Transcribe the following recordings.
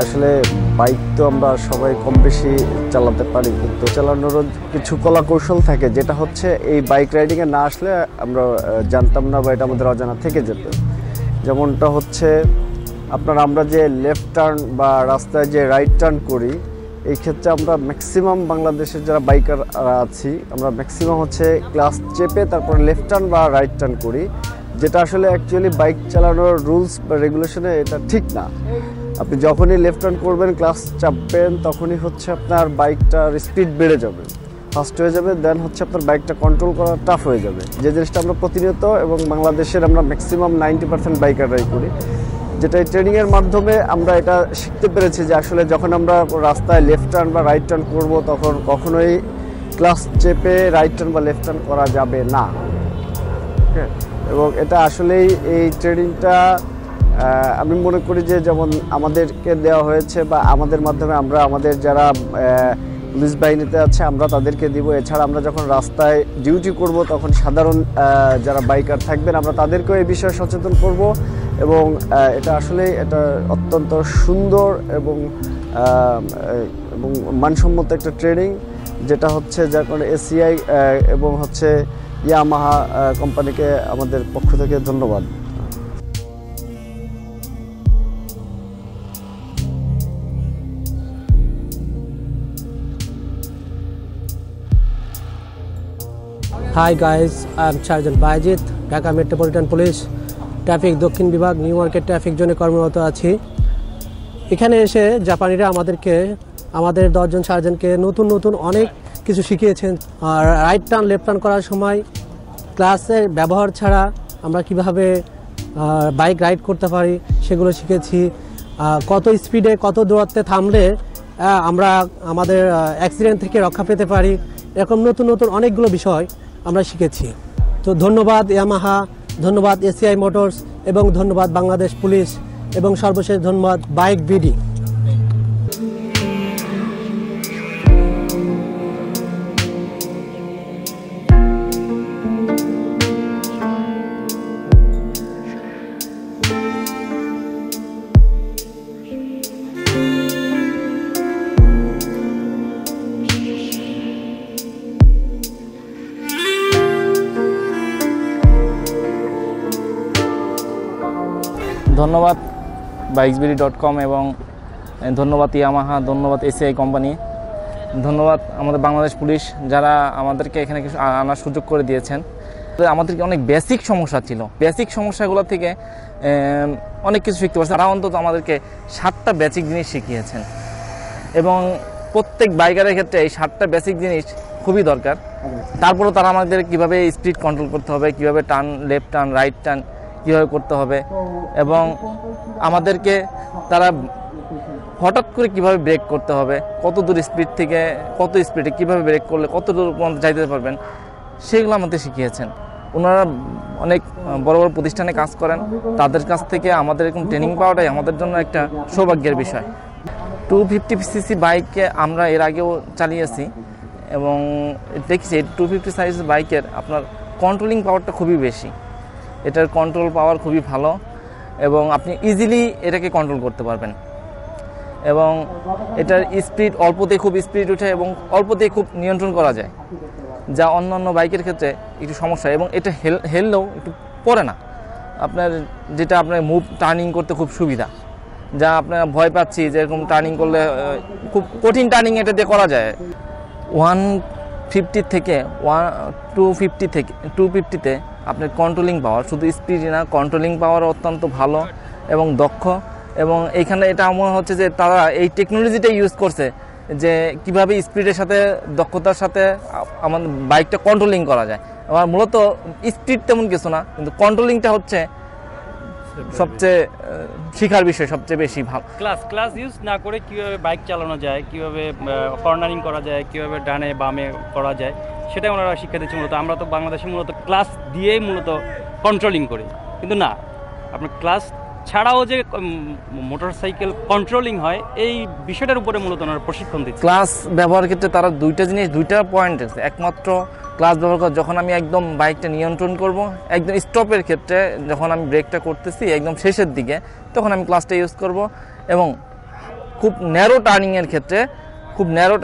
আসলে বাইক তো আমরা সবাই কম বেশি চালাতে পারি, কিন্তু চালানোর কিছু কলা কৌশল থাকে, যেটা হচ্ছে এই বাইক রাইডিংয়ে না আসলে আমরা জানতাম না বা এটা আমাদের অজানা থেকে যেত। যেমনটা হচ্ছে আমরা যে লেফট টার্ন বা রাস্তায় যে রাইট টার্ন করি, এই ক্ষেত্রে আমরা ম্যাক্সিমাম বাংলাদেশের যারা বাইকার আছি আমরা ম্যাক্সিমাম হচ্ছে ক্লাস চেপে তারপর লেফট টার্ন বা রাইট টার্ন করি, যেটা আসলে অ্যাকচুয়ালি বাইক চালানোর রুলস বা রেগুলেশনে এটা ঠিক না। আপনি যখনই লেফট টার্ন করবেন, ক্লাস চাপবেন, তখনই হচ্ছে আপনার বাইকটার স্পিড বেড়ে যাবে, ফাস্ট হয়ে যাবে, দেন হচ্ছে আপনার বাইকটা কন্ট্রোল করা টাফ হয়ে যাবে। যে জিনিসটা আমরা প্রতিনিয়ত এবং বাংলাদেশের আমরা ম্যাক্সিমাম 90% বাইকাররাই করি, যেটা এই ট্রেনিংয়ের মাধ্যমে আমরা এটা শিখতে পেরেছি যে আসলে যখন আমরা রাস্তায় লেফট টার্ন বা রাইট টার্ন করব, তখন কখনোই ক্লাস চেপে রাইট টার্ন বা লেফট টার্ন করা যাবে না। ওকে, এবং এটা আসলেই এই ট্রেনিংটা আমি মনে করি যে যেমন আমাদেরকে দেওয়া হয়েছে বা আমাদের মাধ্যমে আমরা আমাদের যারা পুলিশ বাহিনীতে আছে আমরা তাদেরকে দিব। এছাড়া আমরা যখন রাস্তায় ডিউটি করব তখন সাধারণ যারা বাইকার থাকবেন আমরা তাদেরকেও এই বিষয়ে সচেতন করব। এবং এটা আসলে এটা অত্যন্ত সুন্দর এবং মানসম্মত একটা ট্রেনিং, যেটা হচ্ছে যার কারণে এসিআই এবং হচ্ছে ইয়ামাহা কোম্পানিকে আমাদের পক্ষ থেকে ধন্যবাদ। Hi guys, I'm Sergeant Bayjit, Dhaka metropolitan police traffic দক্ষিণ বিভাগ নিউ মার্কেট ট্রাফিক জোনে কর্মরত আছি। এখানে এসে জাপানিরা আমাদের 10 জন সার্জেন্টকে নতুন অনেক কিছু শিখিয়েছেন। আর রাইট টার্ন লেফট টার্ন করার সময় ক্লাসের ব্যবহার ছাড়া আমরা কিভাবে বাইক রাইড করতে পারি সেগুলো শিখেছি। কত স্পিডে কত দূরত্বে থামলে আমরা আমাদের অ্যাক্সিডেন্ট থেকে রক্ষা পেতে পারি, এরকম নতুন অনেকগুলো বিষয় আমরা শিখেছি। তো ধন্যবাদ ইয়ামাহা, ধন্যবাদ এসিআই মোটরস এবং ধন্যবাদ বাংলাদেশ পুলিশ এবং সর্বশেষ ধন্যবাদ বাইক বিডি। ধন্যবাদ bikesbidi.com এবং ধন্যবাদ ইয়ামাহা, ধন্যবাদ এসিআই কোম্পানি, ধন্যবাদ আমাদের বাংলাদেশ পুলিশ যারা আমাদেরকে এখানে কিছু আনার সুযোগ করে দিয়েছেন। আমাদেরকে অনেক বেসিক সমস্যা ছিল, বেসিক সমস্যাগুলো থেকে অনেক কিছু শিখতে পারছি। তারা অন্তত আমাদেরকে 7টা বেসিক জিনিস শিখিয়েছেন এবং প্রত্যেক বাইকারের ক্ষেত্রে এই 7টা বেসিক জিনিস খুবই দরকার। তারপরেও তারা আমাদের কীভাবে স্পিড কন্ট্রোল করতে হবে, কীভাবে turn left turn right turn কীভাবে করতে হবে এবং আমাদেরকে তারা হঠাৎ করে কীভাবে ব্রেক করতে হবে, কত দূর স্পিড থেকে কত স্পিডে কীভাবে ব্রেক করলে কত দূর পর্যন্ত যাইতে পারবেন, সেগুলো আমাদের শিখিয়েছেন। ওনারা অনেক বড় প্রতিষ্ঠানে কাজ করেন, তাদের কাছ থেকে আমাদের এরকম ট্রেনিং পাওয়াটাই আমাদের জন্য একটা সৌভাগ্যের বিষয়। 250cc বাইকে আমরা এর আগেও চালিয়েছি এবং দেখছি 250 সাইজ বাইকের আপনার কন্ট্রোলিং পাওয়ারটা খুবই বেশি, এটার কন্ট্রোল পাওয়ার খুবই ভালো এবং আপনি ইজিলি এটাকে কন্ট্রোল করতে পারবেন এবং এটার স্পিড অল্পতেই খুব স্পিড উঠে এবং অল্পতেই খুব নিয়ন্ত্রণ করা যায়, যা অন্যান্য বাইকের ক্ষেত্রে একটু সমস্যা। এবং এটা হেললেও একটু পড়ে না আপনার, যেটা আপনার মুভ টার্নিং করতে খুব সুবিধা, যা আপনার ভয় পাচ্ছি যে এরকম টার্নিং করলে খুব কঠিন টার্নিং এটা দিয়ে করা যায়। 150 থেকে 250তে আপনার কন্ট্রোলিং পাওয়ার, শুধু স্পিড না কন্ট্রোলিং পাওয়ার অত্যন্ত ভালো এবং দক্ষ। এবং এইখানে এটা মনে হচ্ছে যে তারা এই টেকনোলজিটা ইউজ করছে যে কিভাবে স্পিডের সাথে দক্ষতার সাথে আমাদের বাইকটা কন্ট্রোলিং করা যায়। আমার মূলত স্পিড তেমন কিছু না, কিন্তু কন্ট্রোলিংটা হচ্ছে সবচেয়ে শিখার বিষয়, সবচেয়ে বেশি ভালো। ক্লাস ইউজ না করে কিভাবে বাইক চালানো যায়, কিভাবে কর্নারিং করা যায়, কিভাবে ডানে বামে করা যায়, সেটাই ওনারা শিক্ষা দিচ্ছে। মূলত আমরা তো বাংলাদেশে মূলত ক্লাস দিয়েই মূলত কন্ট্রোলিং করি, কিন্তু না, আপনার ক্লাস ছাড়াও যে মোটরসাইকেল কন্ট্রোলিং হয় এই বিষয়টার উপরে মূলত ওনারা প্রশিক্ষণ দিচ্ছে। ক্লাস ব্যবহারের ক্ষেত্রে তারা দুইটা পয়েন্ট আছে। একমাত্র ক্লাস ব্যবহার করে যখন আমি একদম বাইকটা নিয়ন্ত্রণ করব, একদম স্টপের ক্ষেত্রে যখন আমি ব্রেকটা করতেছি একদম শেষের দিকে, তখন আমি ক্লাসটা ইউজ করব এবং খুব ন্যারো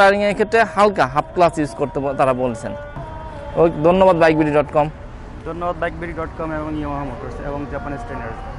টার্নিংয়ের ক্ষেত্রে হালকা হাফ ক্লাচ ইউজ করতে তারা বলছেন। ধন্যবাদ বাইকবিডি.com। ধন্যবাদ বাইকবিডি.com এবং ইয়ামাহা মোটরস এবং জাপানিজ ট্রেনার্স।